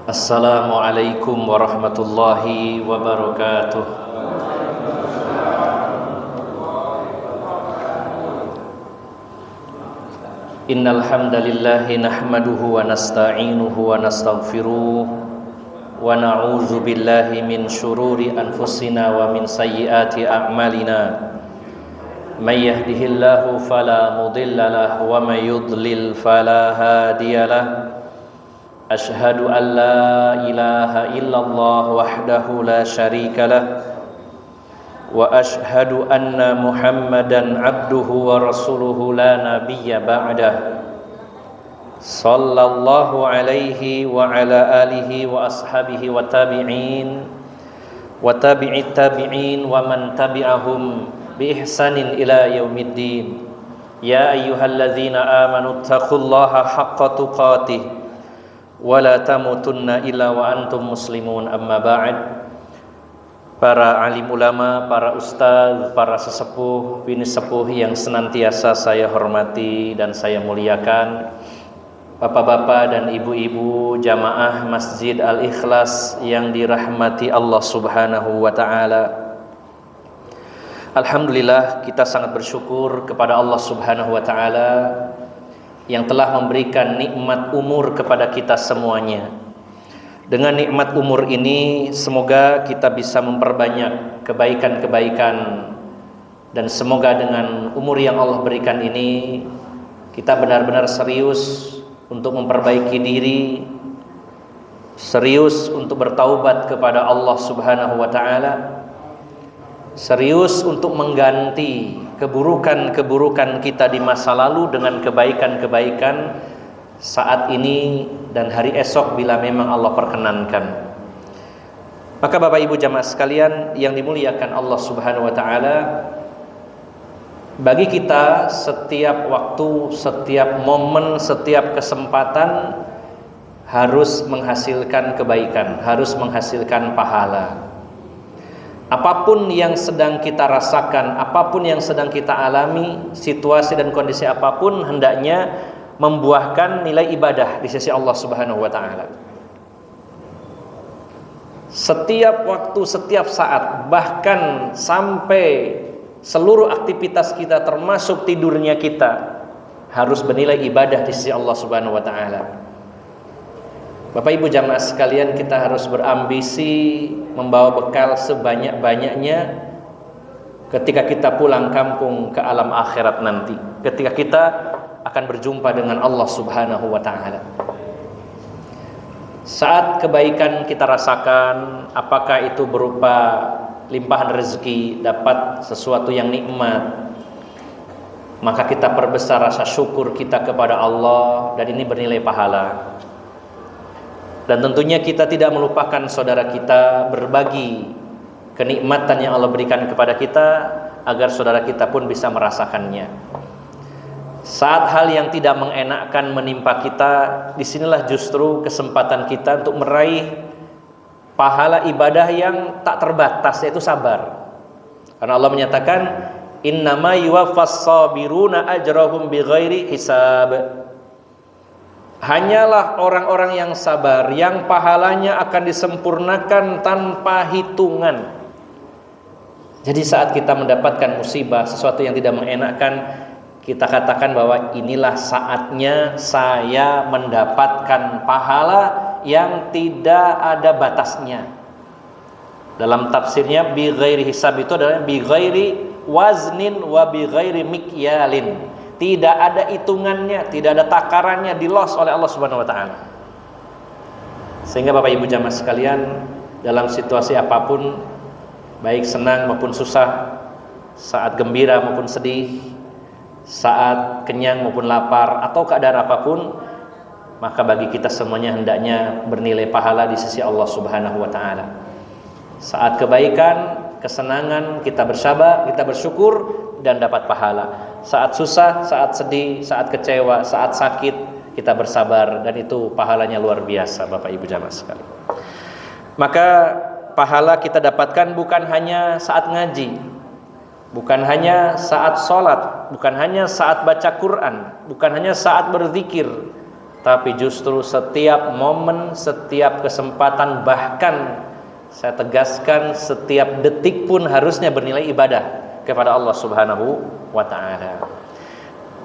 Assalamualaikum warahmatullahi wabarakatuh. Innal hamdalillahi nahmaduhu wa nasta'inuhu wa nastaghfiruh wa na'udzu billahi min shururi anfusina wa min sayyiati a'malina. May yahdihillahu fala mudilla lahu wa may yudlil fala hadiyalah. Ashhadu an la ilaha illallah wahdahu la syarika lah wa ashhadu anna Muhammadan abduhu wa rasuluhu la nabiyya ba'dah. Sallallahu alaihi wa ala alihi wa ashabihi wa tabi'in wa tabi'it tabi'in wa man tabi'ahum bi ihsanin ila yaumiddin. Ya ayyuhalladzina amanu taqullaha haqqa tuqatih wala tamutunna illa wa antum muslimun, amma ba'd. Para alim ulama, para ustaz, para sesepuh, bini sepuh yang senantiasa saya hormati dan saya muliakan, bapak-bapak dan ibu-ibu jamaah Masjid Al-Ikhlas yang dirahmati Allah Subhanahu wa taala. Alhamdulillah, kita sangat bersyukur kepada Allah Subhanahu wa taala yang telah memberikan nikmat umur kepada kita semuanya. Dengan nikmat umur ini, semoga kita bisa memperbanyak kebaikan-kebaikan, dan semoga dengan umur yang Allah berikan ini, kita benar-benar serius untuk memperbaiki diri, serius untuk bertaubat kepada Allah Subhanahu wa ta'ala, serius untuk mengganti keburukan-keburukan kita di masa lalu dengan kebaikan-kebaikan saat ini dan hari esok bila memang Allah perkenankan. Maka Bapak Ibu jamaah sekalian yang dimuliakan Allah Subhanahu wa taala, bagi kita setiap waktu, setiap momen, setiap kesempatan harus menghasilkan kebaikan, harus menghasilkan pahala. Apapun yang sedang kita rasakan, apapun yang sedang kita alami, situasi dan kondisi apapun hendaknya membuahkan nilai ibadah di sisi Allah Subhanahu wa taala. Setiap waktu, setiap saat, bahkan sampai seluruh aktivitas kita termasuk tidurnya kita harus bernilai ibadah di sisi Allah Subhanahu wa taala. Bapak Ibu jamaah sekalian, kita harus berambisi membawa bekal sebanyak-banyaknya ketika kita pulang kampung ke alam akhirat nanti, ketika kita akan berjumpa dengan Allah Subhanahu wa ta'ala. Saat kebaikan kita rasakan, apakah itu berupa limpahan rezeki, dapat sesuatu yang nikmat, maka kita perbesar rasa syukur kita kepada Allah, dan ini bernilai pahala. Dan tentunya kita tidak melupakan saudara kita, berbagi kenikmatan yang Allah berikan kepada kita agar saudara kita pun bisa merasakannya. Saat hal yang tidak mengenakkan menimpa kita, disinilah justru kesempatan kita untuk meraih pahala ibadah yang tak terbatas, yaitu sabar. Karena Allah menyatakan, innama yuwaffas sabiruna ajrahum bighairi hisab. Hanyalah orang-orang yang sabar yang pahalanya akan disempurnakan tanpa hitungan. Jadi saat kita mendapatkan musibah, sesuatu yang tidak mengenakkan, kita katakan bahwa inilah saatnya saya mendapatkan pahala yang tidak ada batasnya. Dalam tafsirnya, bi ghairi hisab itu adalah bi ghairi waznin wa bi ghairi mikyalin. Tidak ada hitungannya, tidak ada takarannya, dilos oleh Allah Subhanahu wa taala. Sehingga Bapak Ibu jamaah sekalian, dalam situasi apapun, baik senang maupun susah, saat gembira maupun sedih, saat kenyang maupun lapar, atau keadaan apapun, maka bagi kita semuanya hendaknya bernilai pahala di sisi Allah Subhanahu wa taala. Saat kebaikan, kesenangan, kita bersabar, kita bersyukur dan dapat pahala. Saat susah, saat sedih, saat kecewa, saat sakit, kita bersabar, dan itu pahalanya luar biasa Bapak Ibu jamaah sekalian. Maka pahala kita dapatkan bukan hanya saat ngaji, bukan hanya saat sholat, bukan hanya saat baca Quran, bukan hanya saat berzikir, tapi justru setiap momen, setiap kesempatan, bahkan saya tegaskan setiap detik pun harusnya bernilai ibadah kepada Allah Subhanahu wa ta'ala.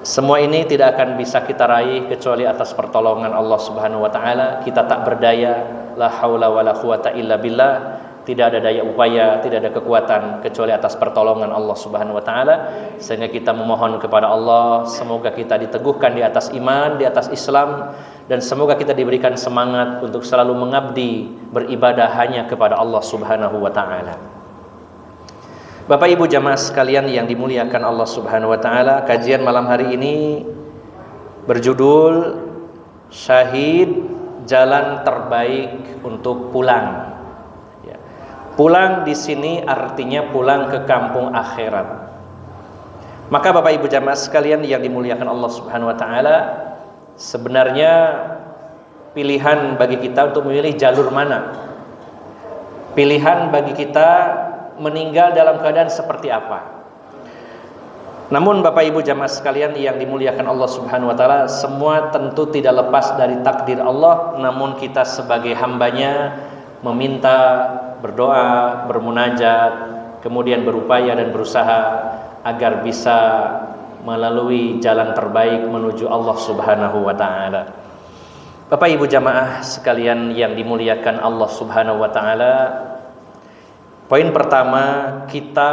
Semua ini tidak akan bisa kita raih kecuali atas pertolongan Allah Subhanahu wa ta'ala. Kita tak berdaya, la haula wala quwata illa billah. Tidak ada daya upaya, tidak ada kekuatan kecuali atas pertolongan Allah Subhanahu wa ta'ala. Sehingga kita memohon kepada Allah, semoga kita diteguhkan di atas iman, di atas Islam, dan semoga kita diberikan semangat untuk selalu mengabdi, beribadah hanya kepada Allah Subhanahu wa ta'ala. Bapak Ibu jamaah sekalian yang dimuliakan Allah Subhanahu wa ta'ala, kajian malam hari ini berjudul Syahid, Jalan Terbaik untuk Pulang. Ya. Pulang di sini artinya pulang ke kampung akhirat. Maka Bapak Ibu jamaah sekalian yang dimuliakan Allah Subhanahu wa ta'ala, sebenarnya pilihan bagi kita untuk memilih jalur mana. Pilihan bagi kita meninggal dalam keadaan seperti apa. Namun Bapak Ibu jamaah sekalian yang dimuliakan Allah Subhanahu wa ta'ala, semua tentu tidak lepas dari takdir Allah. Namun kita sebagai hambanya meminta, berdoa, bermunajat, kemudian berupaya dan berusaha agar bisa melalui jalan terbaik menuju Allah Subhanahu wa ta'ala. Bapak Ibu jamaah sekalian yang dimuliakan Allah Subhanahu wa ta'ala, poin pertama, kita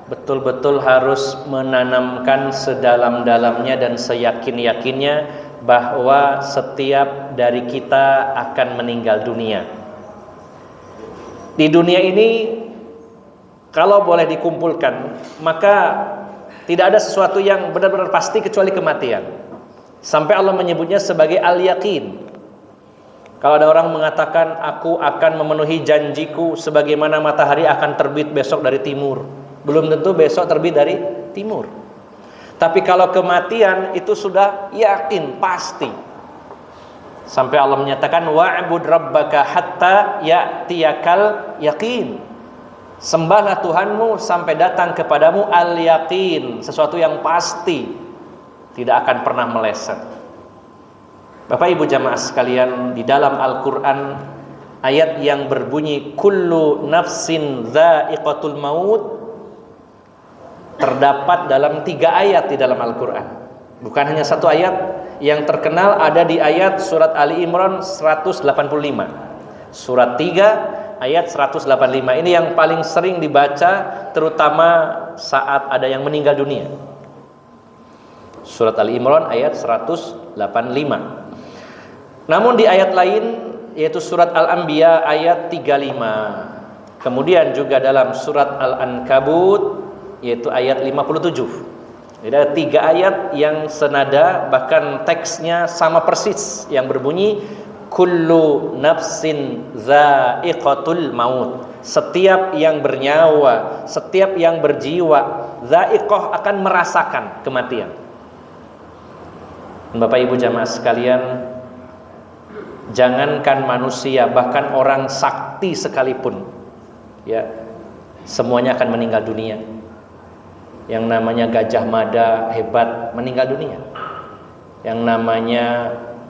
betul-betul harus menanamkan sedalam-dalamnya dan seyakin-yakinnya bahwa setiap dari kita akan meninggal dunia. Di dunia ini, kalau boleh dikumpulkan, maka tidak ada sesuatu yang benar-benar pasti kecuali kematian. Sampai Allah menyebutnya sebagai al-yaqin. Kalau ada orang mengatakan, aku akan memenuhi janjiku sebagaimana matahari akan terbit besok dari timur, belum tentu besok terbit dari timur. Tapi kalau kematian itu sudah yakin, pasti. Sampai Allah menyatakan, wa'bud rabbaka hatta ya'tiyakal yaqin. Sembahlah Tuhanmu sampai datang kepadamu al-yaqin, sesuatu yang pasti, tidak akan pernah meleset. Bapak Ibu jamaah sekalian, di dalam Al-Quran ayat yang berbunyi kullu nafsin dha'iqatul maut terdapat dalam 3 ayat di dalam Al-Quran. Bukan hanya 1 ayat. Yang terkenal ada di ayat surat Ali Imran 185, surat 3 ayat 185. Ini yang paling sering dibaca, terutama saat ada yang meninggal dunia. Surat Ali Imran ayat 185. Namun di ayat lain, yaitu surat Al-Anbiya ayat 35. Kemudian juga dalam surat Al-Ankabut, yaitu ayat 57. Jadi ada 3 ayat yang senada, bahkan teksnya sama persis, yang berbunyi kullu nafsin dha'iqatul maut. Setiap yang bernyawa, setiap yang berjiwa, dha'iqah akan merasakan kematian. Bapak Ibu jamaah sekalian, jangankan manusia, bahkan orang sakti sekalipun, ya, semuanya akan meninggal dunia. Yang namanya Gajah Mada hebat, meninggal dunia. Yang namanya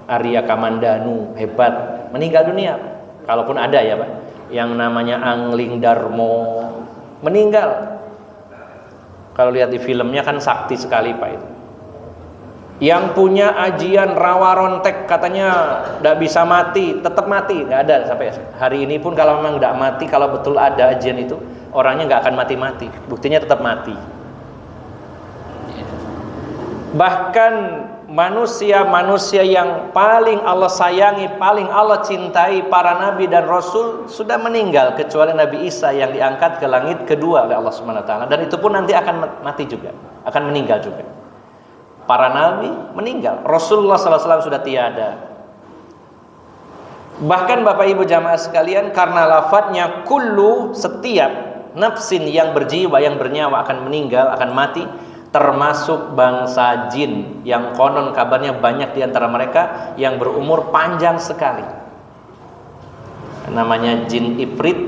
Arya Kamandanu hebat, meninggal dunia. Kalaupun ada ya Pak. Yang namanya Angling Darmo meninggal. Kalau lihat di filmnya kan sakti sekali Pak itu. Yang punya ajian rawa rontek katanya tidak bisa mati, tetap mati, nggak ada sampai hari ini pun. Kalau memang tidak mati, kalau betul ada ajian itu, orangnya nggak akan mati-mati, buktinya tetap mati. Bahkan manusia-manusia yang paling Allah sayangi, paling Allah cintai, para nabi dan rasul sudah meninggal, kecuali Nabi Isa yang diangkat ke langit kedua oleh Allah Subhanahu wa taala, dan itu pun nanti akan mati juga, akan meninggal juga. Para nabi meninggal, Rasulullah SAW sudah tiada. Bahkan Bapak Ibu jamaah sekalian, karena lafadznya kullu, setiap nafsin yang berjiwa, yang bernyawa akan meninggal, akan mati, termasuk bangsa jin yang konon kabarnya banyak di antara mereka yang berumur panjang sekali. Namanya jin Ifrit.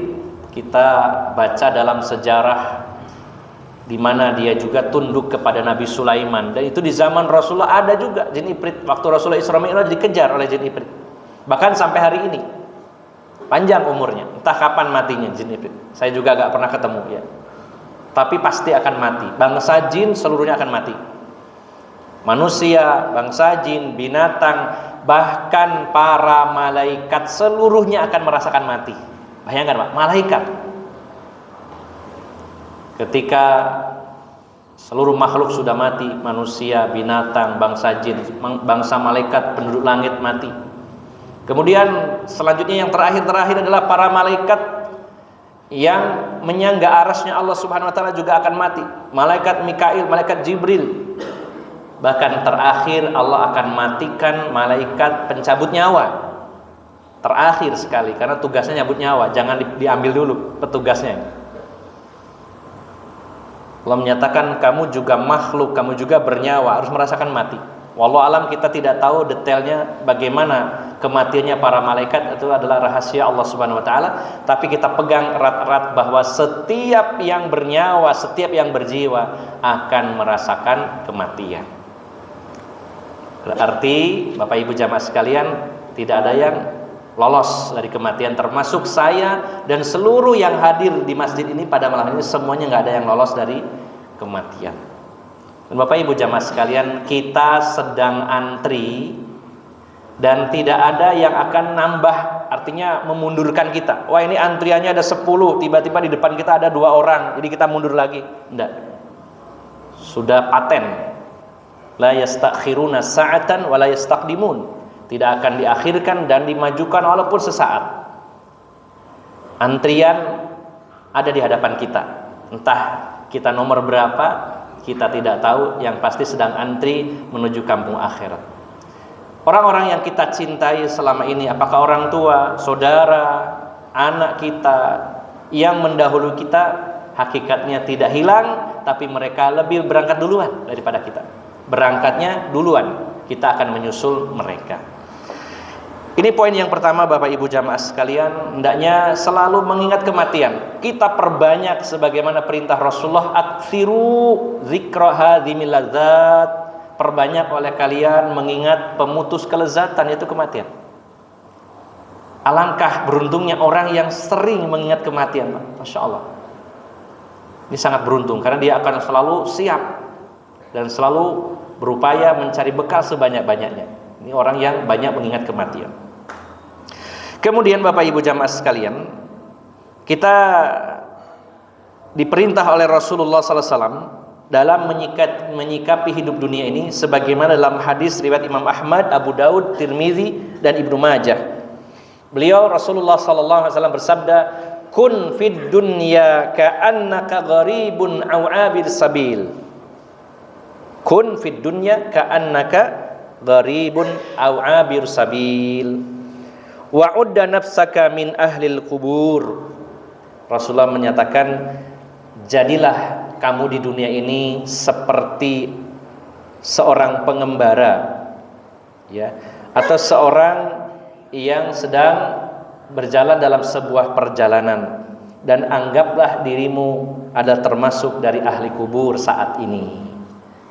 Kita baca dalam sejarah di mana dia juga tunduk kepada Nabi Sulaiman. Dan itu di zaman Rasulullah ada juga jin ifrit. Waktu Rasulullah Isra Mi'raj dikejar oleh jin ifrit. Bahkan sampai hari ini panjang umurnya. Entah kapan matinya jin ifrit. Saya juga gak pernah ketemu ya. Tapi pasti akan mati. Bangsa jin seluruhnya akan mati. Manusia, bangsa jin, binatang, bahkan para malaikat seluruhnya akan merasakan mati. Bayangkan Pak, malaikat. Ketika seluruh makhluk sudah mati, manusia, binatang, bangsa jin, bangsa malaikat, penduduk langit mati. Kemudian selanjutnya yang terakhir adalah para malaikat yang menyangga arasnya Allah Subhanahu wa taala juga akan mati. Malaikat Mikail, malaikat Jibril. Bahkan terakhir Allah akan matikan malaikat pencabut nyawa. Terakhir sekali karena tugasnya nyabut nyawa, jangan diambil dulu petugasnya. Allah menyatakan kamu juga makhluk, kamu juga bernyawa, harus merasakan mati. Wallahu alam, kita tidak tahu detailnya bagaimana kematiannya para malaikat, itu adalah rahasia Allah Subhanahu wa taala, tapi kita pegang erat-erat bahwa setiap yang bernyawa, setiap yang berjiwa akan merasakan kematian. Berarti Bapak Ibu jamaah sekalian, tidak ada yang lolos dari kematian, termasuk saya dan seluruh yang hadir di masjid ini pada malam ini, semuanya nggak ada yang lolos dari kematian. Dan Bapak Ibu jamaah sekalian, kita sedang antri dan tidak ada yang akan nambah, artinya memundurkan kita. Wah, ini antriannya ada 10, tiba-tiba di depan kita ada 2 orang, jadi kita mundur lagi. Enggak. Sudah paten. La yastakhiruna sa'atan wa la yastaqdimun. Tidak akan diakhirkan dan dimajukan walaupun sesaat. Antrian ada di hadapan kita. Entah kita nomor berapa, kita tidak tahu, yang pasti sedang antri menuju kampung akhirat. Orang-orang yang kita cintai selama ini, apakah orang tua, saudara, anak kita yang mendahului kita, hakikatnya tidak hilang, tapi mereka lebih berangkat duluan daripada kita. Berangkatnya duluan, kita akan menyusul mereka. Ini poin yang pertama Bapak Ibu jamaah sekalian, hendaknya selalu mengingat kematian. Kita perbanyak sebagaimana perintah Rasulullah, aktsiru dzikra hadzimil ladzat. Perbanyak oleh kalian mengingat pemutus kelezatan, yaitu kematian. Alangkah beruntungnya orang yang sering mengingat kematian, Masya Allah. Ini sangat beruntung karena dia akan selalu siap dan selalu berupaya mencari bekal sebanyak-banyaknya. Ini orang yang banyak mengingat kematian. Kemudian Bapak Ibu jamaah sekalian, kita diperintah oleh Rasulullah SAW dalam menyikapi hidup dunia ini sebagaimana dalam hadis riwayat Imam Ahmad, Abu Daud, Tirmizi dan Ibnu Majah. Beliau Rasulullah SAW bersabda, "Kun fid dunya ka'annaka gharibun aw 'abir sabil." Kun fid dunya ka'annaka gharibun aw 'abir sabil. Wa'udda nafsaka min ahlil kubur. Rasulullah menyatakan, jadilah kamu di dunia ini seperti seorang pengembara, ya, atau seorang yang sedang berjalan dalam sebuah perjalanan, dan anggaplah dirimu ada termasuk dari ahli kubur saat ini.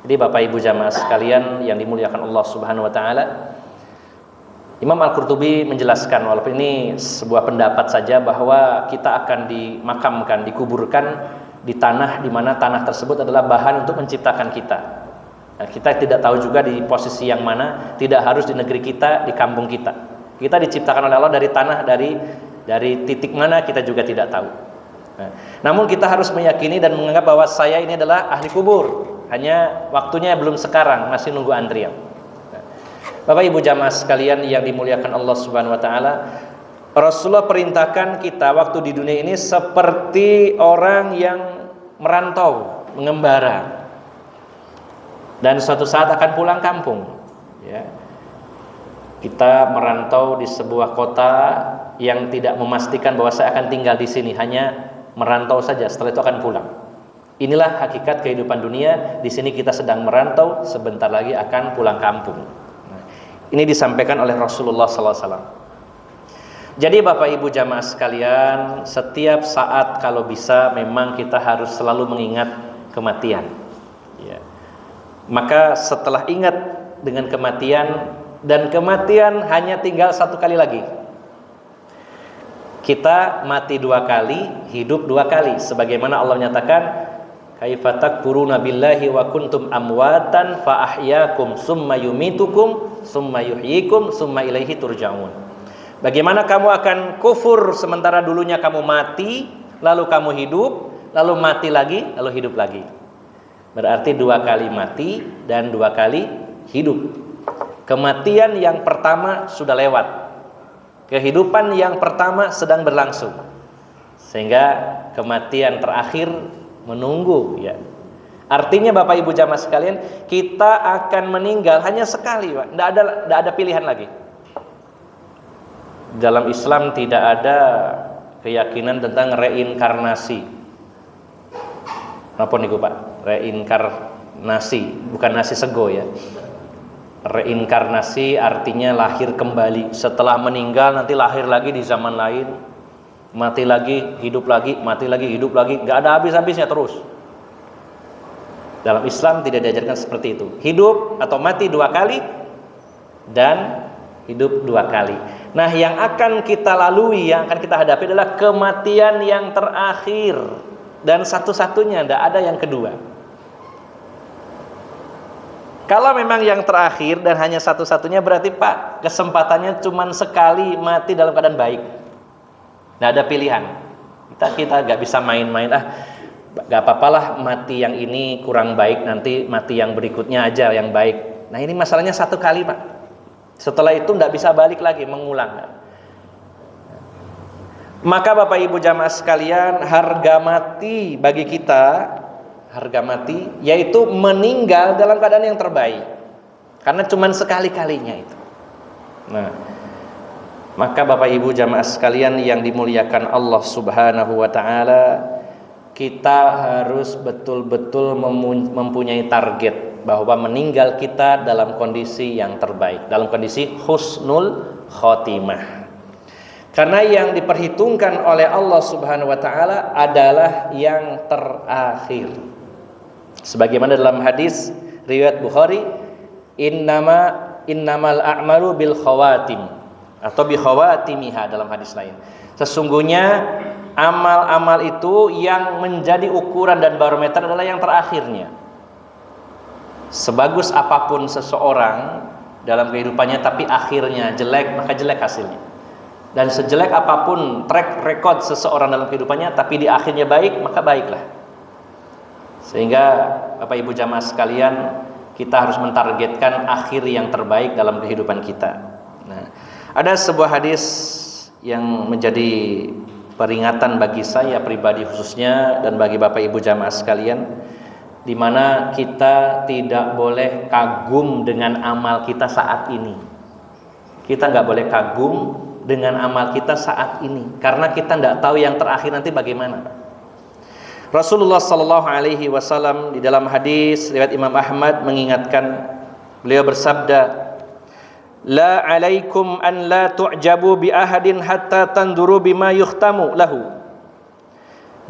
Jadi Bapak Ibu jamaah sekalian yang dimuliakan Allah Subhanahu wa taala, Imam Al-Qurtubi menjelaskan, walaupun ini sebuah pendapat saja, bahwa kita akan dimakamkan, dikuburkan di tanah di mana tanah tersebut adalah bahan untuk menciptakan kita. Nah, kita tidak tahu juga di posisi yang mana, tidak harus di negeri kita, di kampung kita. Kita diciptakan oleh Allah dari tanah, dari titik mana kita juga tidak tahu. Nah, namun kita harus meyakini dan menganggap bahwa saya ini adalah ahli kubur. Hanya waktunya belum sekarang, masih nunggu antrian. Nah, Bapak Ibu jamaah sekalian yang dimuliakan Allah Subhanahu wa taala, Rasulullah perintahkan kita waktu di dunia ini seperti orang yang merantau, mengembara, dan suatu saat akan pulang kampung, ya. Kita merantau di sebuah kota yang tidak memastikan bahwa saya akan tinggal di sini, hanya merantau saja, setelah itu akan pulang. Inilah hakikat kehidupan dunia. Di sini kita sedang merantau, sebentar lagi akan pulang kampung. Nah, ini disampaikan oleh Rasulullah SAW. Jadi Bapak Ibu jamaah sekalian, setiap saat kalau bisa memang kita harus selalu mengingat kematian. Ya. Maka setelah ingat dengan kematian, dan kematian hanya tinggal satu kali lagi. Kita mati 2 kali, hidup 2 kali, sebagaimana Allah menyatakan, kaifa takfuruna billahi wa kuntum amwatan fa ahyaakum summa yumitukum summa yuhyikum summa ilaihi turja'un. Bagaimana kamu akan kufur sementara dulunya kamu mati, lalu kamu hidup, lalu mati lagi, lalu hidup lagi. Berarti 2 kali mati dan 2 kali hidup. Kematian yang pertama sudah lewat, kehidupan yang pertama sedang berlangsung, sehingga kematian terakhir menunggu, ya. Artinya Bapak Ibu jamaah sekalian, kita akan meninggal hanya sekali, Pak. Tidak ada pilihan lagi. Dalam Islam tidak ada keyakinan tentang reinkarnasi. Apa nih Pak? Reinkarnasi, bukan nasi sego ya. Reinkarnasi artinya lahir kembali. Setelah meninggal nanti lahir lagi di zaman lain, mati lagi, hidup lagi, mati lagi, hidup lagi, gak ada habis-habisnya terus. Dalam Islam tidak diajarkan seperti itu. Hidup atau mati 2 kali dan hidup 2 kali. Nah, yang akan kita lalui, yang akan kita hadapi adalah kematian yang terakhir dan satu-satunya, tidak ada yang kedua. Kalau memang yang terakhir dan hanya satu-satunya, berarti Pak, kesempatannya cuma sekali mati dalam keadaan baik. Nggak ada pilihan. Kita nggak bisa main-main. Nggak apa-apalah mati yang ini kurang baik, nanti mati yang berikutnya aja yang baik. Nah ini masalahnya 1 kali Pak. Setelah itu nggak bisa balik lagi, mengulang. Maka Bapak Ibu jamaah sekalian, harga mati bagi kita, harga mati yaitu meninggal dalam keadaan yang terbaik, karena cuma sekali-kalinya itu. Nah, maka Bapak Ibu jamaah sekalian yang dimuliakan Allah Subhanahu wa taala, kita harus betul-betul mempunyai target bahwa meninggal kita dalam kondisi yang terbaik, dalam kondisi husnul khotimah. Karena yang diperhitungkan oleh Allah Subhanahu wa taala adalah yang terakhir. Sebagaimana dalam hadis riwayat Bukhari, innamal a'malu bil khawatim, atau bi khawatimiha dalam hadis lain. Sesungguhnya amal-amal itu yang menjadi ukuran dan barometer adalah yang terakhirnya. Sebagus apapun seseorang dalam kehidupannya tapi akhirnya jelek, maka jelek hasilnya. Dan sejelek apapun track record seseorang dalam kehidupannya tapi di akhirnya baik, maka baiklah. Sehingga Bapak Ibu jamaah sekalian, kita harus mentargetkan akhir yang terbaik dalam kehidupan kita. Nah, ada sebuah hadis yang menjadi peringatan bagi saya pribadi khususnya dan bagi Bapak Ibu jamaah sekalian, di mana kita tidak boleh kagum dengan amal kita saat ini. Kita nggak boleh kagum dengan amal kita saat ini, karena kita nggak tahu yang terakhir nanti bagaimana. Rasulullah sallallahu alaihi wasallam di dalam hadis riwayat Imam Ahmad mengingatkan, beliau bersabda, la alaikum an la tu'jabu bi ahadin hatta tanduru bima yukhtamu lahu.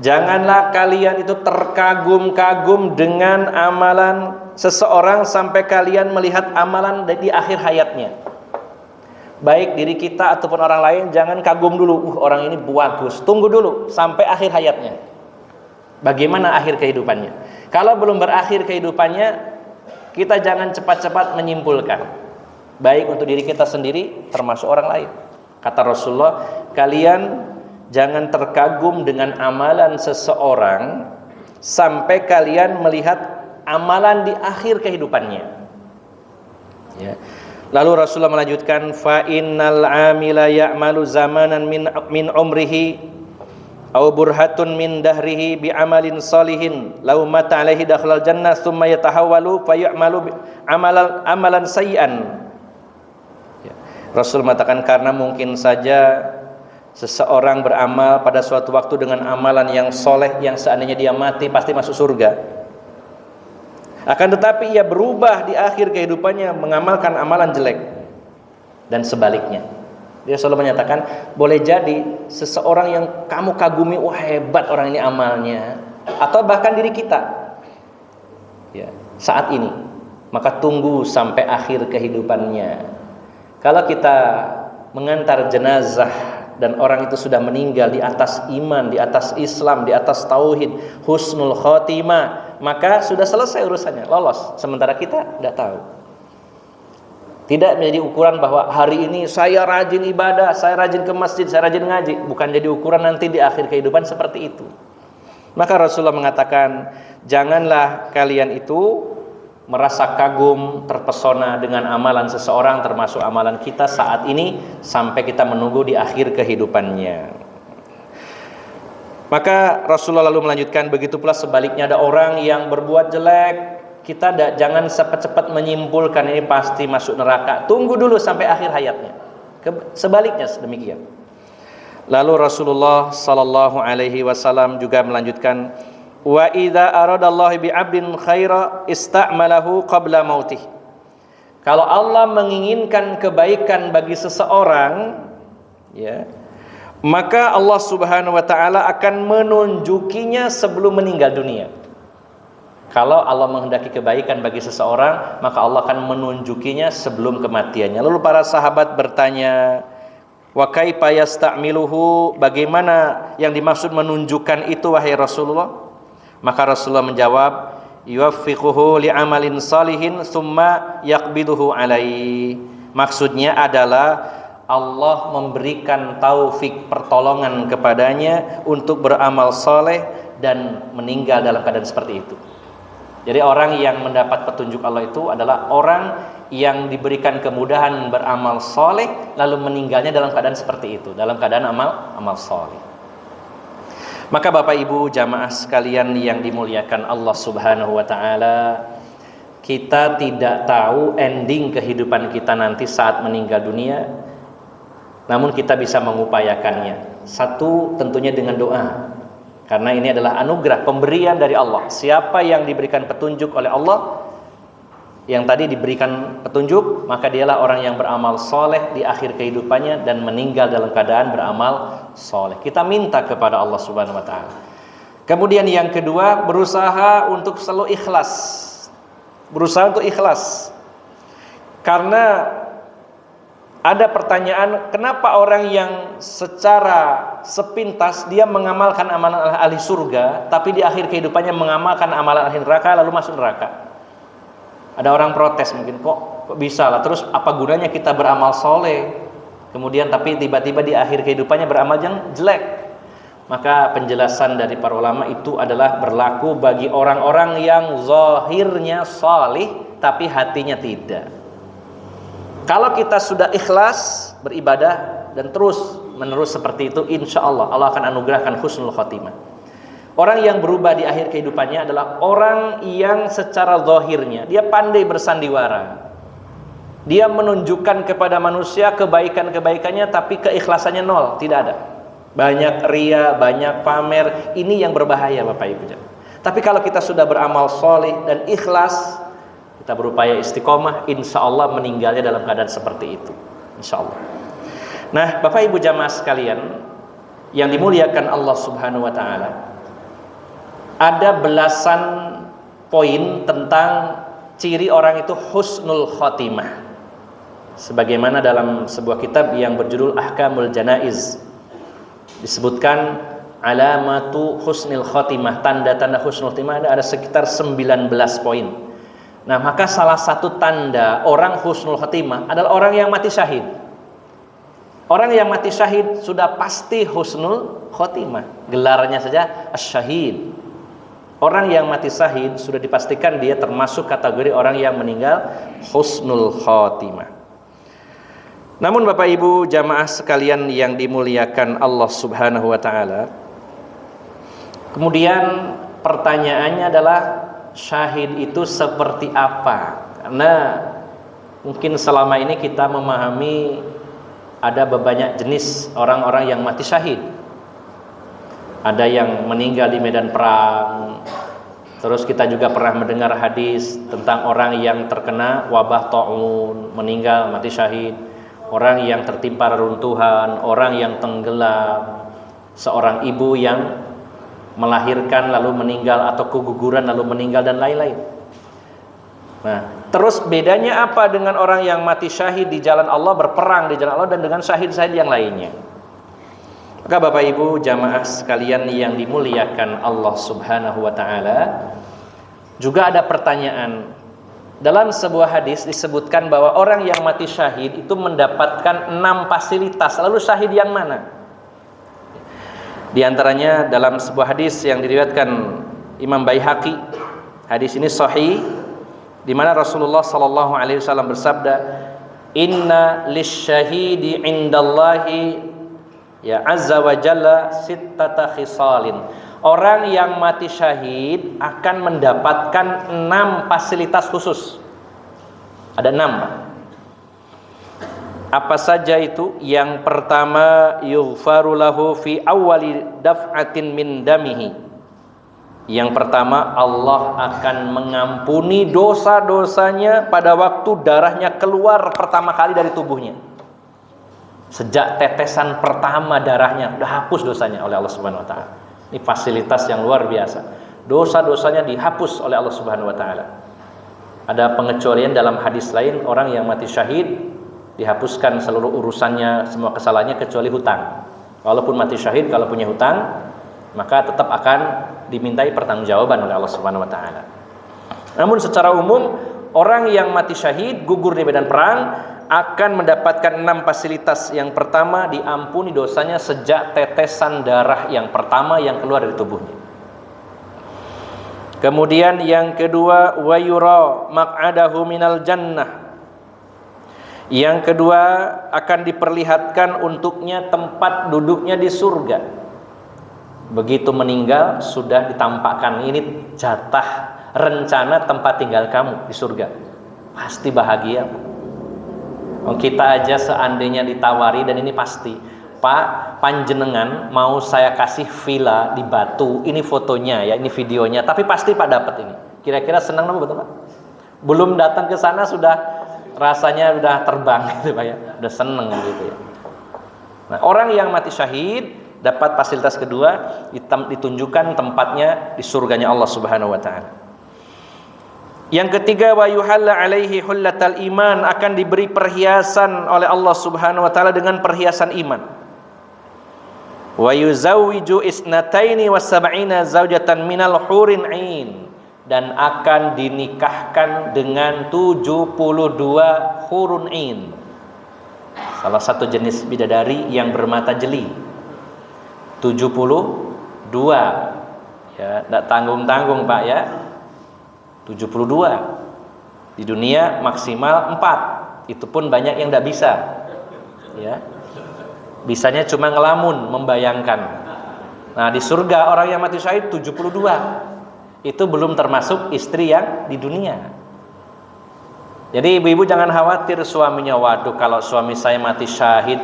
Janganlah kalian itu terkagum-kagum dengan amalan seseorang sampai kalian melihat amalan di akhir hayatnya. Baik diri kita ataupun orang lain, jangan kagum dulu, orang ini bagus. Tunggu dulu sampai akhir hayatnya. Bagaimana akhir kehidupannya? Kalau belum berakhir kehidupannya, kita jangan cepat-cepat menyimpulkan, baik untuk diri kita sendiri termasuk orang lain. Kata Rasulullah, kalian jangan terkagum dengan amalan seseorang sampai kalian melihat amalan di akhir kehidupannya. Ya. Lalu Rasulullah melanjutkan, fa innal amila ya'malu zamanan min umrihi aw burhatun min dahrihi bi amalin salihin law mata alaihi dakhalal jannah thumma yatahawwalu fa ya'malu amalan sayyi'an. Ya. Rasul mengatakan, karena mungkin saja seseorang beramal pada suatu waktu dengan amalan yang soleh, yang seandainya dia mati pasti masuk surga. Akan tetapi ia berubah di akhir kehidupannya mengamalkan amalan jelek, dan sebaliknya. Dia selalu menyatakan, boleh jadi seseorang yang kamu kagumi, wah hebat orang ini amalnya, atau bahkan diri kita, ya, saat ini, maka tunggu sampai akhir kehidupannya. Kalau kita mengantar jenazah dan orang itu sudah meninggal di atas iman, di atas Islam, di atas tauhid, husnul khotimah, maka sudah selesai urusannya, lolos. Sementara kita tidak tahu. Tidak menjadi ukuran bahwa hari ini saya rajin ibadah, saya rajin ke masjid, saya rajin ngaji. Bukan jadi ukuran nanti di akhir kehidupan seperti itu. Maka Rasulullah mengatakan, janganlah kalian itu merasa kagum, terpesona dengan amalan seseorang, termasuk amalan kita saat ini, sampai kita menunggu di akhir kehidupannya. Maka Rasulullah lalu melanjutkan, begitu pula sebaliknya ada orang yang berbuat jelek, kita jangan cepat-cepat menyimpulkan ini pasti masuk neraka. Tunggu dulu sampai akhir hayatnya. Sebaliknya demikian. Lalu Rasulullah sallallahu alaihi wasallam juga melanjutkan, wa idza aradallahu bi 'abdin khaira ista'malahu qabla mautih. Kalau Allah menginginkan kebaikan bagi seseorang, ya, maka Allah Subhanahu wa taala akan menunjukinya sebelum meninggal dunia. Kalau Allah menghendaki kebaikan bagi seseorang, maka Allah akan menunjukinya sebelum kematiannya. Lalu para sahabat bertanya, wa kaifa yasta'miluhu, bagaimana yang dimaksud menunjukkan itu wahai Rasulullah? Maka Rasulullah menjawab, yuwaffiquhu li'amalin salihin thumma yaqbiduhu alaihi. Maksudnya adalah Allah memberikan taufik, pertolongan kepadanya untuk beramal soleh dan meninggal dalam keadaan seperti itu. Jadi orang yang mendapat petunjuk Allah itu adalah orang yang diberikan kemudahan beramal soleh lalu meninggalnya dalam keadaan seperti itu, dalam keadaan amal soleh. Maka Bapak Ibu jamaah sekalian yang dimuliakan Allah Subhanahu wa taala, kita tidak tahu ending kehidupan kita nanti saat meninggal dunia, namun kita bisa mengupayakannya. Satu, tentunya dengan doa. Karena ini adalah anugerah, pemberian dari Allah. Siapa yang diberikan petunjuk oleh Allah, yang tadi diberikan petunjuk, maka dialah orang yang beramal soleh di akhir kehidupannya dan meninggal dalam keadaan beramal soleh. Kita minta kepada Allah Subhanahu wa taala. Kemudian yang kedua, berusaha untuk selalu ikhlas. Berusaha untuk ikhlas. Karena ada pertanyaan, kenapa orang yang secara sepintas dia mengamalkan amalan ahli surga, tapi di akhir kehidupannya mengamalkan amalan ahli neraka lalu masuk neraka? Ada orang protes mungkin, kok bisa lah, terus apa gunanya kita beramal soleh, kemudian tapi tiba-tiba di akhir kehidupannya beramal yang jelek? Maka penjelasan dari para ulama itu adalah berlaku bagi orang-orang yang zahirnya salih tapi hatinya tidak. Kalau kita sudah ikhlas beribadah dan terus menerus seperti itu, insya Allah Allah akan anugerahkan husnul khotimah. Orang yang berubah di akhir kehidupannya adalah orang yang secara zahirnya dia pandai bersandiwara. Dia menunjukkan kepada manusia kebaikan-kebaikannya, tapi keikhlasannya nol, tidak ada. Banyak ria, banyak pamer, ini yang berbahaya Bapak Ibu. Tapi kalau kita sudah beramal soleh dan ikhlas, kita berupaya istiqomah, insya Allah meninggalnya dalam keadaan seperti itu, insya Allah. Nah Bapak Ibu jamaah sekalian yang dimuliakan Allah Subhanahu wa ta'ala, ada belasan poin tentang ciri orang itu husnul khotimah, sebagaimana dalam sebuah kitab yang berjudul Ahkamul Janaiz disebutkan alamatu husnil khotimah, tanda-tanda husnul khotimah ada sekitar 19 poin. Nah maka salah satu tanda orang husnul khotimah adalah orang yang mati syahid. Orang yang mati syahid sudah pasti husnul khotimah, gelarnya saja as-syahid. Orang yang mati syahid sudah dipastikan dia termasuk kategori orang yang meninggal husnul khotimah. Namun Bapak Ibu jamaah sekalian yang dimuliakan Allah Subhanahu wa taala, kemudian pertanyaannya adalah syahid itu seperti apa? Karena mungkin selama ini kita memahami ada banyak jenis orang-orang yang mati syahid. Ada yang meninggal di medan perang. Terus kita juga pernah mendengar hadis tentang orang yang terkena wabah taun, meninggal mati syahid. Orang yang tertimpa reruntuhan, orang yang tenggelam, seorang ibu yang melahirkan lalu meninggal atau keguguran lalu meninggal dan lain-lain. Nah, terus bedanya apa dengan orang yang mati syahid di jalan Allah, berperang di jalan Allah, dan dengan syahid-syahid yang lainnya? Maka Bapak Ibu jamaah sekalian yang dimuliakan Allah Subhanahu wa taala, juga ada pertanyaan. Dalam sebuah hadis disebutkan bahwa orang yang mati syahid itu mendapatkan 6 fasilitas. Lalu syahid yang mana? Di antaranya dalam sebuah hadis yang diriwayatkan Imam Baihaqi, hadis ini sahih, di mana Rasulullah sallallahu alaihi wasallam bersabda, "Inna lisyahidi 'indallahi ya azza wa jalla sittata khisalin." Orang yang mati syahid akan mendapatkan 6 fasilitas khusus. Ada 6, Pak. Apa saja itu? Yang pertama, yughfaru lahu fi awwali daf'atin min damihi. Yang pertama, Allah akan mengampuni dosa-dosanya pada waktu darahnya keluar pertama kali dari tubuhnya. Sejak tetesan pertama darahnya sudah hapus dosanya oleh Allah Subhanahu wa taala. Ini fasilitas yang luar biasa. Dosa-dosanya dihapus oleh Allah Subhanahu wa taala. Ada pengecualian dalam hadis lain, orang yang mati syahid dihapuskan seluruh urusannya, semua kesalahannya kecuali hutang. Walaupun mati syahid, kalau punya hutang, maka tetap akan dimintai pertanggungjawaban oleh Allah Subhanahu wa taala. Namun secara umum, orang yang mati syahid gugur di medan perang akan mendapatkan 6 fasilitas. Yang pertama, diampuni dosanya sejak tetesan darah yang pertama yang keluar dari tubuhnya. Kemudian yang kedua, wa yura maq'adahu minal jannah. Yang kedua, akan diperlihatkan untuknya tempat duduknya di surga. Begitu meninggal sudah ditampakkan, ini jatah rencana tempat tinggal kamu di surga. Pasti bahagia. Kita aja seandainya ditawari, dan ini pasti, Pak, panjenengan mau saya kasih villa di Batu, ini fotonya ya, ini videonya, tapi pasti Pak dapat ini. Kira-kira senang apa betul Pak? Belum datang ke sana sudah rasanya udah terbang gitu Pak ya, udah seneng gitu ya. Nah, orang yang mati syahid dapat fasilitas kedua, ditunjukkan tempatnya di surganya Allah Subhanahu wa taala. Yang ketiga, wa yuhalla alaihi hullatal iman, akan diberi perhiasan oleh Allah Subhanahu wa taala dengan perhiasan iman. Wa yuzawwiju isnataini wa sab'ina zaujatan minal hurin ain, dan akan dinikahkan dengan 72 hurun ain. Salah satu jenis bidadari yang bermata jeli. 72. Ya, enggak tanggung-tanggung Pak ya. 72. Di dunia maksimal 4. Itu pun banyak yang tidak bisa. Ya. Bisanya cuma ngelamun, membayangkan. Nah, di surga orang yang mati syahid 72. Itu belum termasuk istri yang di dunia. Jadi ibu-ibu jangan khawatir suaminya, waduh kalau suami saya mati syahid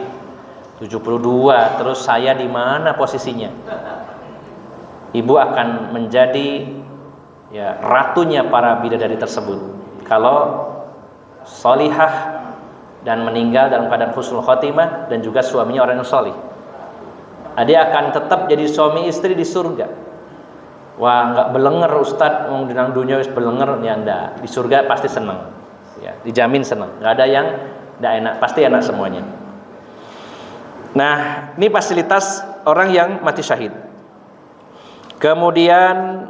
72, terus saya di mana posisinya? Ibu akan menjadi ya ratunya para bidadari tersebut kalau solihah dan meninggal dalam keadaan husnul khotimah, dan juga suaminya orang yang solih. Dia akan tetap jadi suami istri di surga. Wah, nggak belenger Ustadz, mau di dunia wis belenger ya, enggak. Di surga pasti senang ya, dijamin senang, nggak ada yang nggak enak, pasti enak semuanya. Nah, ini fasilitas orang yang mati syahid. Kemudian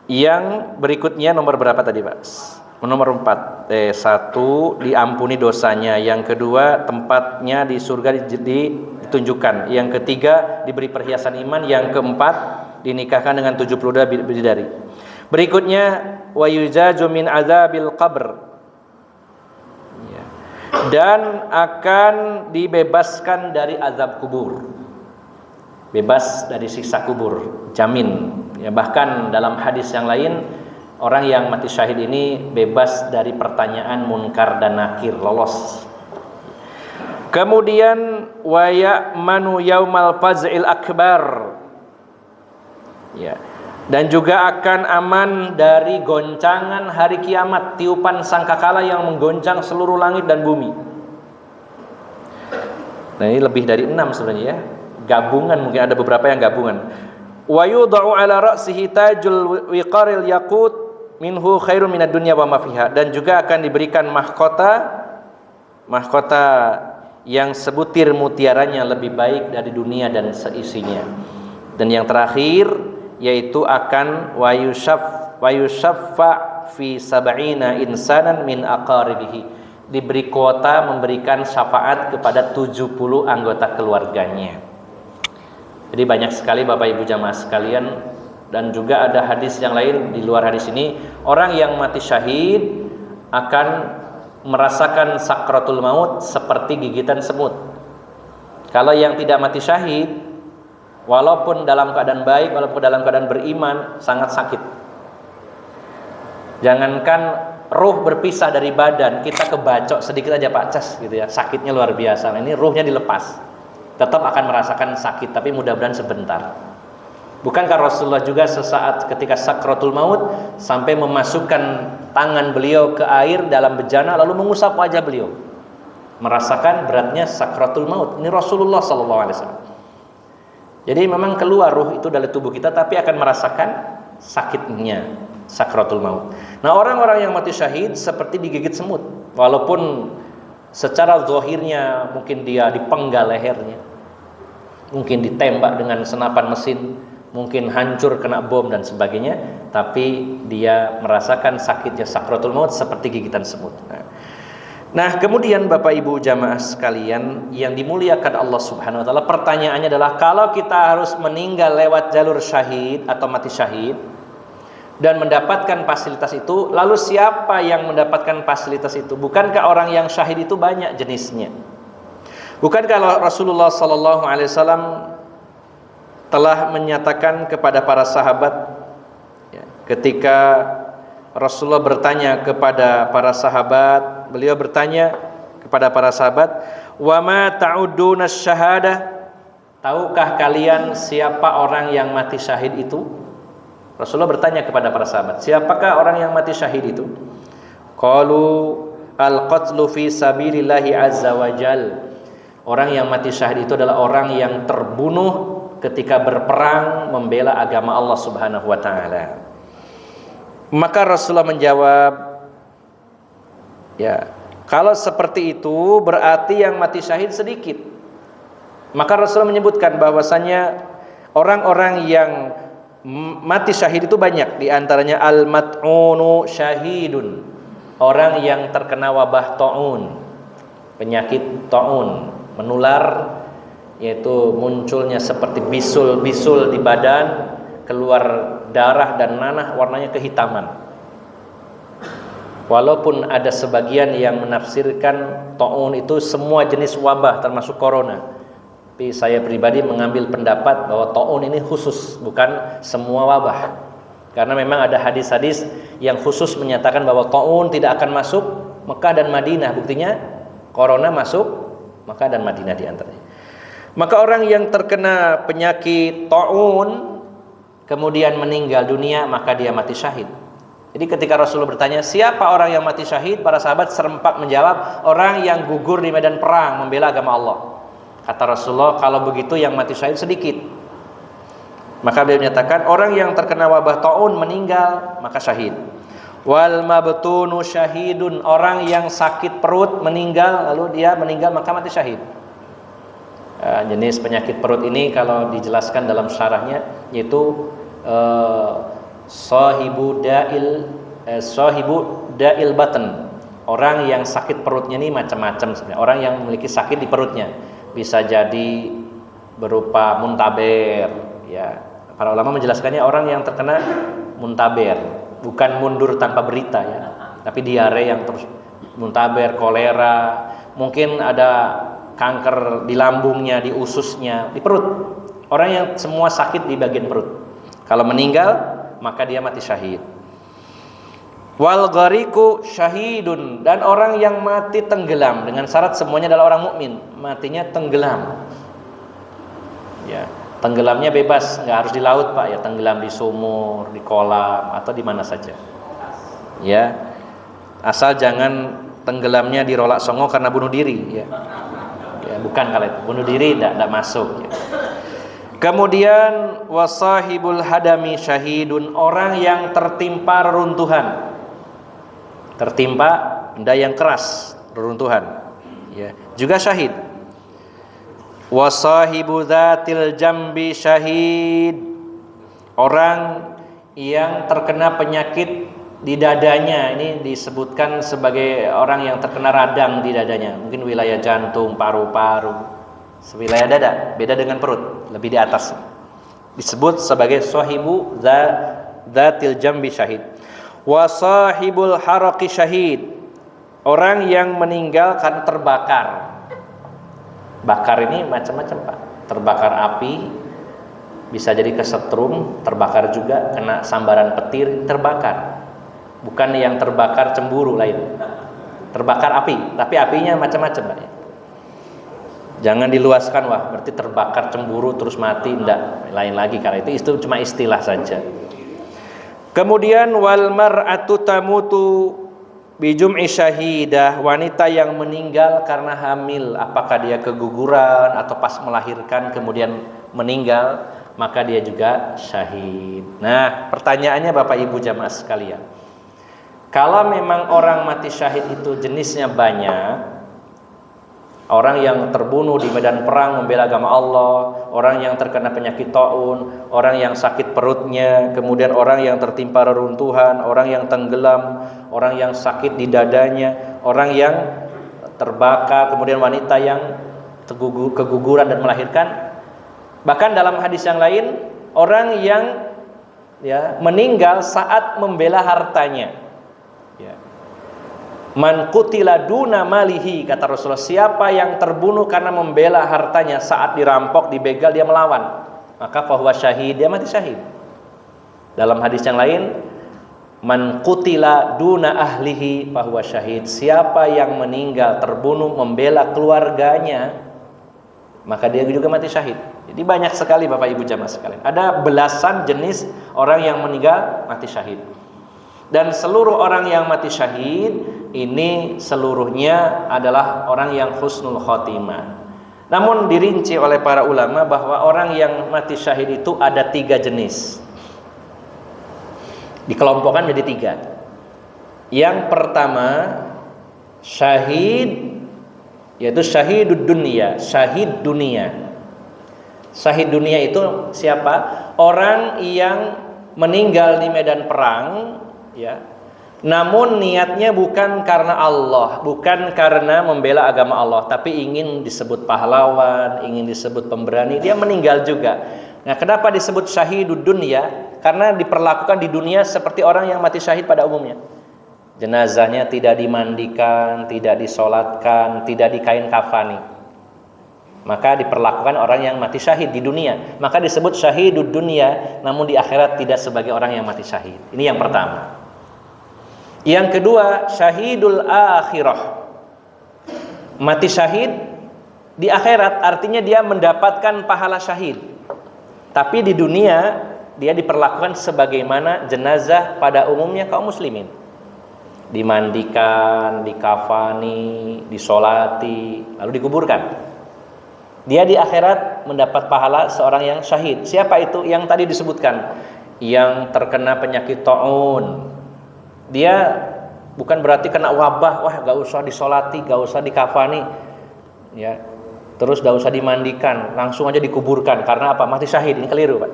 yang berikutnya nomor berapa tadi Pak? Nomor 4. 1, diampuni dosanya. Yang kedua, tempatnya di surga ditunjukkan. Yang ketiga, diberi perhiasan iman. Yang keempat, dinikahkan dengan 72 bidadari. Berikutnya, wa yujaju min azabil qabr. Dan akan dibebaskan dari azab kubur. Bebas dari siksa kubur, jamin. Ya, bahkan dalam hadis yang lain, orang yang mati syahid ini bebas dari pertanyaan munkar dan nakir, lolos. Kemudian wa ya'manu yaumal faz'il akbar. Ya. Dan juga akan aman dari goncangan hari kiamat, tiupan sangkakala yang menggoncang seluruh langit dan bumi. Nah, ini lebih dari 6 sebenarnya ya. Gabungan, mungkin ada beberapa yang gabungan. Wa yudha'u ala ra'sihi tajul wiqaril yaqut minhu khairun minad dunya wa ma fiha, dan juga akan diberikan mahkota yang sebutir mutiaranya lebih baik dari dunia dan seisinya. Dan yang terakhir yaitu akan wa yushaffa fi sab'ina insanan min aqaribihi, diberi kuota memberikan syafaat kepada 70 anggota keluarganya. Jadi banyak sekali Bapak Ibu jamaah sekalian. Dan juga ada hadis yang lain di luar hadis ini, orang yang mati syahid akan merasakan sakratul maut seperti gigitan semut. Kalau yang tidak mati syahid, walaupun dalam keadaan baik, walaupun dalam keadaan beriman, sangat sakit. Jangankan ruh berpisah dari badan, kita kebacok sedikit aja Pak Cas gitu ya, sakitnya luar biasa. Nah, ini ruhnya dilepas, tetap akan merasakan sakit, tapi mudah-mudahan sebentar. Bukankah Rasulullah juga sesaat ketika sakratul maut sampai memasukkan tangan beliau ke air dalam bejana lalu mengusap wajah beliau, merasakan beratnya sakratul maut. Ini Rasulullah SAW. Jadi memang keluar ruh itu dari tubuh kita, tapi akan merasakan sakitnya sakratul maut. Nah, orang-orang yang mati syahid seperti digigit semut, walaupun secara zahirnya mungkin dia dipenggal lehernya, mungkin ditembak dengan senapan mesin, mungkin hancur kena bom dan sebagainya, tapi dia merasakan sakitnya sakratul maut seperti gigitan semut. Nah, kemudian Bapak Ibu jamaah sekalian yang dimuliakan Allah Subhanahu wa taala, pertanyaannya adalah kalau kita harus meninggal lewat jalur syahid atau mati syahid dan mendapatkan fasilitas itu, lalu siapa yang mendapatkan fasilitas itu? Bukankah orang yang syahid itu banyak jenisnya? Bukankah Rasulullah sallallahu alaihi wasallam telah menyatakan kepada para sahabat ya, ketika Rasulullah bertanya kepada para sahabat, beliau bertanya kepada para sahabat, "Wa ma ta'uduna syahadah?" Tahukah kalian siapa orang yang mati syahid itu? Rasulullah bertanya kepada para sahabat, siapakah orang yang mati syahid itu? Qalu al-qatlu fi sabilillahi azza wa jal. Orang yang mati syahid itu adalah orang yang terbunuh ketika berperang membela agama Allah Subhanahu wa taala. Maka Rasulullah menjawab, ya, kalau seperti itu berarti yang mati syahid sedikit. Maka Rasulullah menyebutkan bahwasanya orang-orang yang mati syahid itu banyak, di antaranya al-mat'unu syahidun, orang yang terkena wabah taun, penyakit taun menular, yaitu munculnya seperti bisul-bisul di badan, keluar darah dan nanah warnanya kehitaman. Walaupun ada sebagian yang menafsirkan taun itu semua jenis wabah termasuk corona, tapi saya pribadi mengambil pendapat bahwa taun ini khusus, bukan semua wabah. Karena memang ada hadis-hadis yang khusus menyatakan bahwa taun tidak akan masuk Mekah dan Madinah. Buktinya corona masuk Mekah dan Madinah di antaranya. Maka orang yang terkena penyakit taun kemudian meninggal dunia, maka dia mati syahid. Jadi ketika Rasulullah bertanya siapa orang yang mati syahid, para sahabat serempak menjawab, orang yang gugur di medan perang membela agama Allah. Kata Rasulullah, kalau begitu yang mati syahid sedikit. Maka beliau menyatakan orang yang terkena wabah taun meninggal maka syahid. Wal mabtunu syahidun, orang yang sakit perut meninggal lalu dia meninggal maka mati syahid. Jenis penyakit perut ini kalau dijelaskan dalam syarahnya yaitu sahibu da'il batan. Orang yang sakit perutnya ini macam-macam sebenarnya. Orang yang memiliki sakit di perutnya bisa jadi berupa muntaber, ya. Para ulama menjelaskannya orang yang terkena muntaber, bukan mundur tanpa berita ya, tapi diare yang terus muntaber, kolera, mungkin ada kanker di lambungnya, di ususnya, di perut. Orang yang semua sakit di bagian perut, kalau meninggal maka dia mati syahid. Wal ghariqu syahidun, dan orang yang mati tenggelam, dengan syarat semuanya adalah orang mukmin, matinya tenggelam. Ya, tenggelamnya bebas, nggak harus di laut Pak, ya tenggelam di sumur, di kolam atau di mana saja. Ya, asal jangan tenggelamnya di Rolak Songo karena bunuh diri ya. Ya, bukan kalau itu bunuh diri tidak masuk ya. Kemudian wasahibul hadami syahidun, orang yang tertimpa reruntuhan, tertimpa benda yang keras, reruntuhan, ya, juga syahid. Wasahibu dzatil jambi syahid, orang yang terkena penyakit di dadanya, ini disebutkan sebagai orang yang terkena radang di dadanya, mungkin wilayah jantung, paru-paru, sewilayah dada, beda dengan perut, lebih di atas. Disebut sebagai sahibu dzatil jambi syahid. Wa sahibul haraqi syahid, orang yang meninggal karena terbakar. Bakar ini macam-macam, Pak. Terbakar api, bisa jadi kesetrum, terbakar juga kena sambaran petir, terbakar. Bukan yang terbakar cemburu lain. Terbakar api, tapi apinya macam-macam, Pak. Jangan diluaskan, wah berarti terbakar cemburu terus mati, enggak, lain lagi, karena itu cuma istilah saja. Kemudian wal mar'atu tamutu bijum'i syahidah, wanita yang meninggal karena hamil, apakah dia keguguran atau pas melahirkan kemudian meninggal, maka dia juga syahid. Nah, pertanyaannya Bapak Ibu jamaah sekalian, kalau memang orang mati syahid itu jenisnya banyak, orang yang terbunuh di medan perang membela agama Allah, orang yang terkena penyakit taun, orang yang sakit perutnya, kemudian orang yang tertimpa reruntuhan, orang yang tenggelam, orang yang sakit di dadanya, orang yang terbakar, kemudian wanita yang keguguran dan melahirkan. Bahkan dalam hadis yang lain, orang yang meninggal saat membela hartanya. Ya. Man qutila duna malihi, kata Rasulullah, siapa yang terbunuh karena membela hartanya saat dirampok, dibegal, dia melawan, maka fahuwa syahid, dia mati syahid. Dalam hadis yang lain, man qutila duna ahlihi fahuwa syahid, siapa yang meninggal terbunuh membela keluarganya, maka dia juga mati syahid. Jadi banyak sekali Bapak Ibu jamaah sekalian, ada belasan jenis orang yang meninggal mati syahid. Dan seluruh orang yang mati syahid ini seluruhnya adalah orang yang husnul khotimah. Namun dirinci oleh para ulama bahwa orang yang mati syahid itu ada 3 jenis. Dikelompokkan jadi 3. Yang pertama syahid, yaitu syahidud dunia, syahid dunia. Syahid dunia itu siapa? Orang yang meninggal di medan perang, ya, namun niatnya bukan karena Allah, bukan karena membela agama Allah, tapi ingin disebut pahlawan, ingin disebut pemberani, dia meninggal juga. Nah, kenapa disebut syahidud dunya? Karena diperlakukan di dunia seperti orang yang mati syahid pada umumnya. Jenazahnya tidak dimandikan, tidak disolatkan, tidak dikain kafani, maka diperlakukan orang yang mati syahid di dunia, maka disebut syahidud dunya. Namun di akhirat tidak sebagai orang yang mati syahid. Ini yang pertama. Yang kedua, syahidul akhirah, mati syahid di akhirat, artinya dia mendapatkan pahala syahid, tapi di dunia dia diperlakukan sebagaimana jenazah pada umumnya kaum muslimin, dimandikan, dikafani, disolati, lalu dikuburkan. Dia di akhirat mendapat pahala seorang yang syahid. Siapa itu? Yang tadi disebutkan, yang terkena penyakit taun. Dia bukan berarti kena wabah, wah gak usah disolati, gak usah dikafani, ya, terus gak usah dimandikan, langsung aja dikuburkan. Karena apa? Mati syahid. Ini keliru, Pak.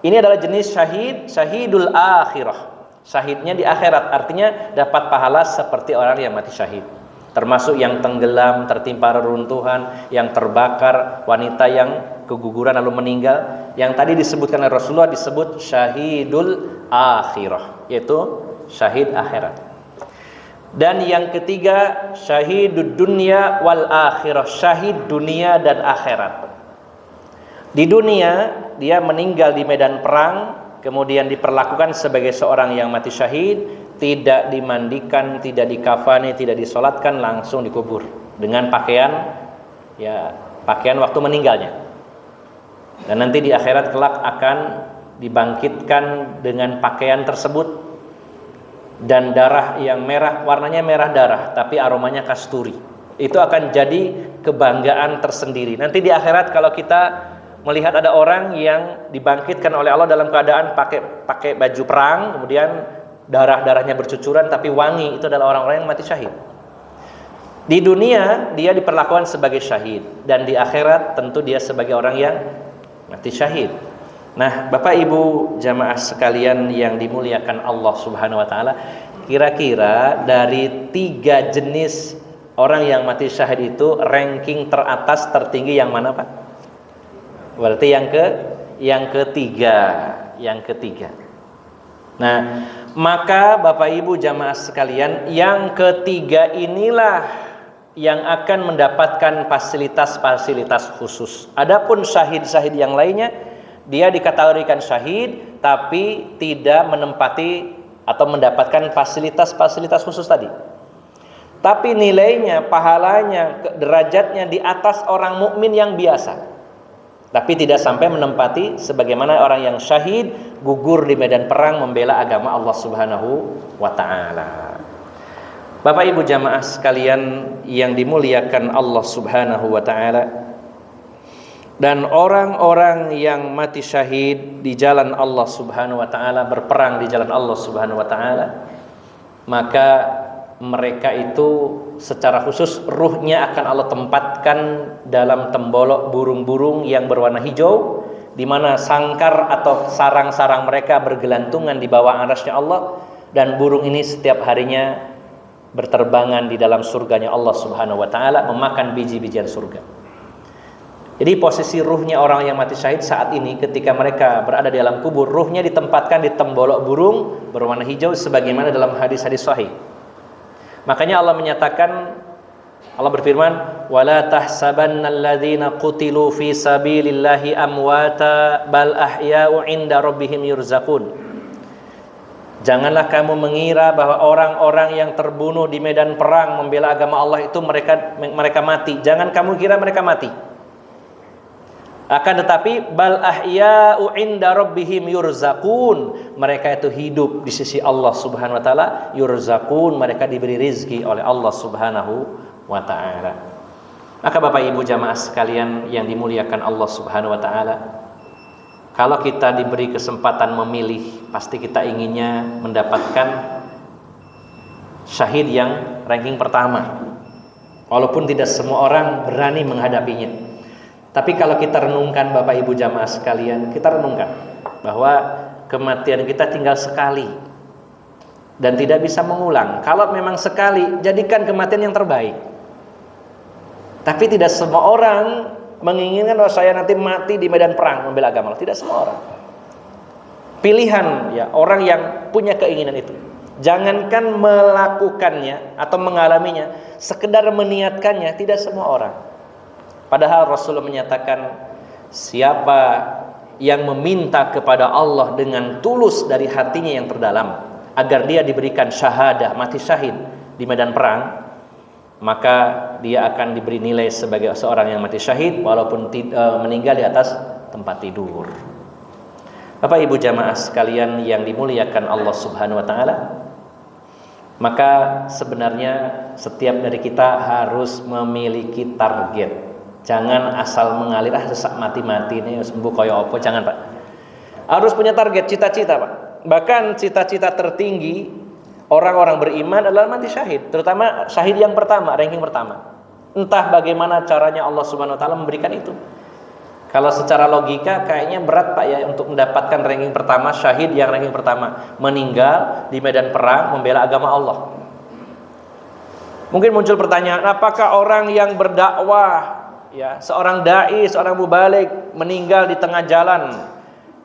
Ini adalah jenis syahid, syahidul akhirah. Syahidnya di akhirat, artinya dapat pahala seperti orang yang mati syahid. Termasuk yang tenggelam, tertimpa reruntuhan, yang terbakar, wanita yang keguguran lalu meninggal. Yang tadi disebutkan oleh Rasulullah disebut syahidul akhirah, yaitu syahid akhirat. Dan yang ketiga syahidud dunya wal akhirah, syahid dunia dan akhirat. Di dunia dia meninggal di medan perang, kemudian diperlakukan sebagai seorang yang mati syahid, tidak dimandikan, tidak dikafani, tidak disolatkan, langsung dikubur dengan pakaian, ya, pakaian waktu meninggalnya. Dan nanti di akhirat kelak akan dibangkitkan dengan pakaian tersebut dan darah yang merah, warnanya merah darah tapi aromanya kasturi. Itu akan jadi kebanggaan tersendiri. Nanti di akhirat kalau kita melihat ada orang yang dibangkitkan oleh Allah dalam keadaan pakai baju perang, kemudian darah-darahnya bercucuran tapi wangi, itu adalah orang-orang yang mati syahid. Di dunia dia diperlakukan sebagai syahid, dan di akhirat tentu dia sebagai orang yang mati syahid. Nah, Bapak Ibu jamaah sekalian yang dimuliakan Allah Subhanahu wa taala, kira-kira dari 3 jenis orang yang mati syahid itu ranking teratas tertinggi yang mana, Pak? Berarti yang ketiga. Nah, maka Bapak Ibu jamaah sekalian, yang ketiga inilah yang akan mendapatkan fasilitas-fasilitas khusus. Adapun syahid-syahid yang lainnya, dia dikategorikan syahid tapi tidak menempati atau mendapatkan fasilitas-fasilitas khusus tadi. Tapi nilainya, pahalanya, derajatnya di atas orang mukmin yang biasa. Tapi tidak sampai menempati sebagaimana orang yang syahid gugur di medan perang membela agama Allah Subhanahu wa taala. Bapak Ibu jamaah sekalian yang dimuliakan Allah Subhanahu wa taala, dan orang-orang yang mati syahid di jalan Allah Subhanahu wa taala, berperang di jalan Allah Subhanahu wa taala, maka mereka itu secara khusus ruhnya akan Allah tempatkan dalam tembolok burung-burung yang berwarna hijau, di mana sangkar atau sarang-sarang mereka bergelantungan di bawah arasy-Nya Allah, dan burung ini setiap harinya berterbangan di dalam surganya Allah Subhanahu wa taala, memakan biji-bijian surga. Jadi posisi ruhnya orang yang mati syahid saat ini ketika mereka berada di dalam kubur, ruhnya ditempatkan di tembolok burung berwarna hijau sebagaimana dalam hadis-hadis sahih. Makanya Allah menyatakan, Allah berfirman, "Wala tahsabannalladzina qutilu fi sabilillahi amwata bal ahya'u 'inda rabbihim yurzaqun." Janganlah kamu mengira bahwa orang-orang yang terbunuh di medan perang membela agama Allah itu mereka mati. Jangan kamu kira mereka mati. Akan tetapi bal ahya'u 'inda rabbihim yurzaqun, mereka itu hidup di sisi Allah Subhanahu wa taala, yurzaqun, mereka diberi rizki oleh Allah Subhanahu wa taala. Maka Bapak Ibu jamaah sekalian yang dimuliakan Allah Subhanahu wa taala, kalau kita diberi kesempatan memilih, pasti kita inginnya mendapatkan syahid yang ranking pertama. Walaupun tidak semua orang berani menghadapinya. Tapi kalau kita renungkan Bapak Ibu jamaah sekalian, kita renungkan bahwa kematian kita tinggal sekali dan tidak bisa mengulang. Kalau memang sekali, jadikan kematian yang terbaik. Tapi tidak semua orang menginginkan bahwa saya nanti mati di medan perang membela agama Allah. Tidak semua orang. Pilihan ya orang yang punya keinginan itu. Jangankan melakukannya atau mengalaminya, sekedar meniatkannya, tidak semua orang. Padahal Rasulullah menyatakan, siapa yang meminta kepada Allah dengan tulus dari hatinya yang terdalam agar dia diberikan syahadah, mati syahid di medan perang, maka dia akan diberi nilai sebagai seorang yang mati syahid walaupun meninggal di atas tempat tidur. Bapak Ibu jamaah sekalian yang dimuliakan Allah Subhanahu wa taala, maka sebenarnya setiap dari kita harus memiliki target. Jangan asal mengalir sesak mati-mati ini sembuh kaya apa, jangan Pak. Harus punya target, cita-cita Pak. Bahkan cita-cita tertinggi orang-orang beriman adalah mati syahid, terutama syahid yang pertama, ranking pertama. Entah bagaimana caranya Allah Subhanahu wa taala memberikan itu. Kalau secara logika kayaknya berat Pak ya untuk mendapatkan ranking pertama, syahid yang ranking pertama, meninggal di medan perang membela agama Allah. Mungkin muncul pertanyaan, apakah orang yang berdakwah ya, seorang dai, seorang mubaligh meninggal di tengah jalan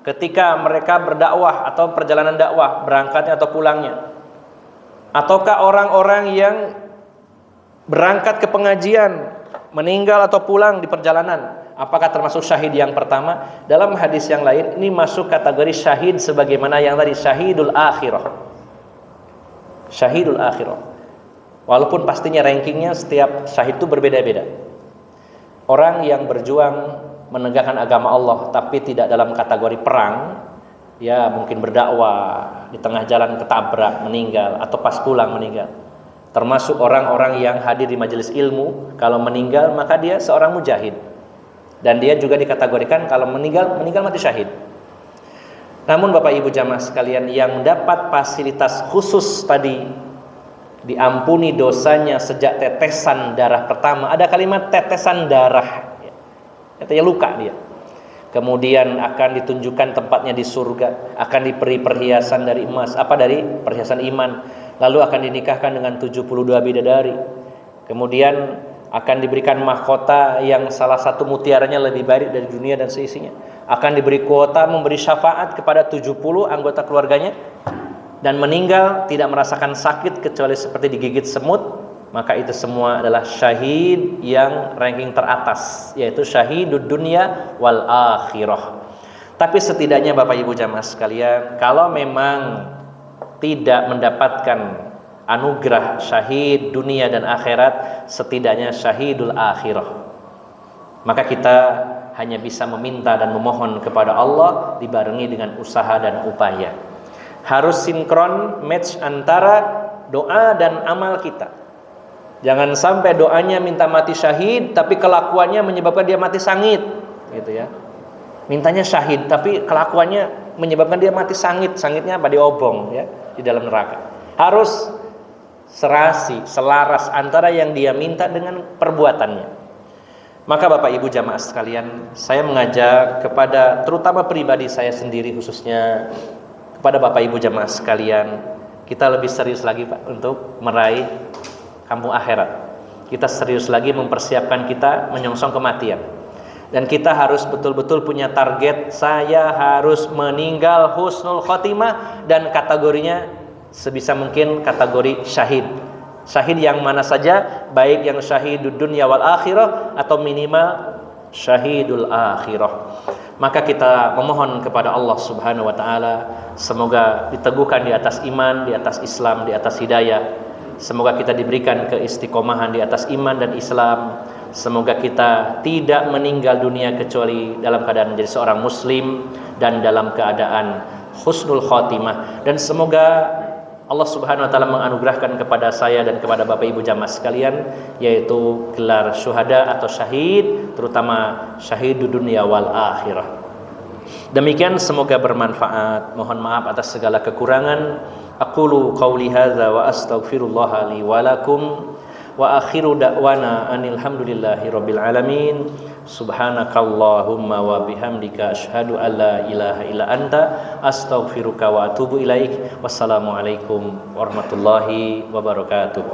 ketika mereka berdakwah atau perjalanan dakwah, berangkatnya atau pulangnya? Ataukah orang-orang yang berangkat ke pengajian meninggal atau pulang di perjalanan, apakah termasuk syahid yang pertama? Dalam hadis yang lain ini masuk kategori syahid sebagaimana yang tadi, syahidul akhirah. Syahidul akhirah. Walaupun pastinya rankingnya setiap syahid itu berbeda-beda. Orang yang berjuang menegakkan agama Allah tapi tidak dalam kategori perang, ya mungkin berdakwah di tengah jalan ketabrak meninggal atau pas pulang meninggal. Termasuk orang-orang yang hadir di majelis ilmu, kalau meninggal maka dia seorang mujahid. Dan dia juga dikategorikan kalau meninggal mati syahid. Namun Bapak Ibu jamaah sekalian, yang dapat fasilitas khusus tadi, diampuni dosanya sejak tetesan darah pertama. Ada kalimat tetesan darah, katanya luka dia. Kemudian akan ditunjukkan tempatnya di surga, akan diberi perhiasan dari emas, dari perhiasan iman, lalu akan dinikahkan dengan 72 bidadari. Kemudian akan diberikan mahkota yang salah satu mutiaranya lebih baik dari dunia dan seisinya. Akan diberi kuota memberi syafaat kepada 70 anggota keluarganya, dan meninggal tidak merasakan sakit kecuali seperti digigit semut. Maka itu semua adalah syahid yang ranking teratas, yaitu syahidud dunya wal akhirah. Tapi setidaknya Bapak Ibu jamaah sekalian, kalau memang tidak mendapatkan anugerah syahid dunia dan akhirat, setidaknya syahidul akhirah. Maka kita hanya bisa meminta dan memohon kepada Allah dibarengi dengan usaha dan upaya. Harus sinkron, match antara doa dan amal kita. Jangan sampai doanya minta mati syahid tapi kelakuannya menyebabkan dia mati sangit, gitu ya. Mintanya syahid tapi kelakuannya menyebabkan dia mati sangit. Sangitnya apa? Diobong ya, di dalam neraka. Harus serasi, selaras antara yang dia minta dengan perbuatannya. Maka Bapak Ibu jamaah sekalian, saya mengajak kepada terutama pribadi saya sendiri khususnya, kepada Bapak Ibu jamaah sekalian, kita lebih serius lagi Pak untuk meraih kampung akhirat. Kita serius lagi mempersiapkan kita menyongsong kematian. Dan kita harus betul-betul punya target, saya harus meninggal husnul khotimah, dan kategorinya sebisa mungkin kategori syahid. Syahid yang mana saja, baik yang syahidud dunya wal akhirah atau minimal syahidul akhirah. Maka kita memohon kepada Allah Subhanahu wa taala semoga diteguhkan di atas iman, di atas Islam, di atas hidayah. Semoga kita diberikan keistiqomahan di atas iman dan Islam. Semoga kita tidak meninggal dunia kecuali dalam keadaan menjadi seorang muslim dan dalam keadaan husnul khotimah. Dan semoga Allah Subhanahu wa taala menganugerahkan kepada saya dan kepada Bapak Ibu jamaah sekalian yaitu gelar syuhada atau syahid, terutama syahidud dunya wal akhirah. Demikian, semoga bermanfaat. Mohon maaf atas segala kekurangan. Aqulu qawli hadza wa astaghfirullah li wa lakum wa akhiru da'wana anil hamdulillahi rabbil alamin. Subhanakallahumma wa bihamdika asyhadu an la ilaha illa anta astaghfiruka wa atubu ilaik. Wassalamualaikum warahmatullahi wabarakatuh.